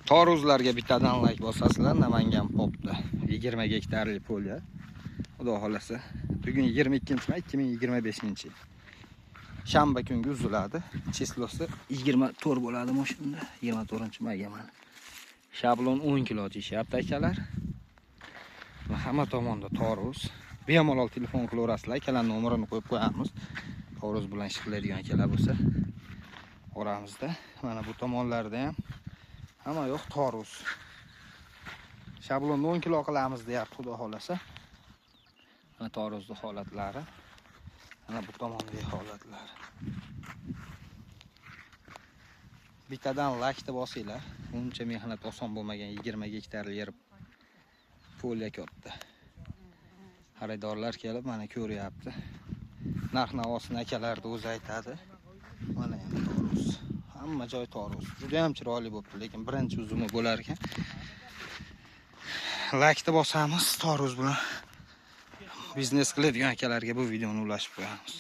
Toruzlarga bittadan like bosasizlar. Namangan popda 20 gektarli polya. Xudo xolasa. Bugun 22-may 2025. Shanba kunga uziladi. Chislosi 24 bo'ladi mashunda. 24-mayga mana. Shablon 10 kilo deyapti akalar. Va hamma tomonda toruz. Bemalol telefon qilaverasizlar. Akalar nomerini qo'yib qo'yamiz. Toruz bilan ishlaydigan akalar bo'lsa, oramizda. Mana bu tomonlarda ham hamma yo'q toruz. Shablonni 10 kilo qilamiz deyapti, xudo xolasa. Mana toruzning holatlari. Mana bu tomondagi holatlari. Bittadan like bosinglar. Uncha mehnat oson bo'lmagan 20 gektar yer polya katta. Xaridorlar kelib mana ko'ryapti. Narx-navosini akalarni o'zi aytadi. Mana ham toruz. Hamma joy toruz. Juda ham chiroyli bo'libdi, lekin birinchi uzumi bo'lar ekan. Like bosamiz, toruz bilan biznes qiladigan akalarga bu videoni ulashib qo'yamiz.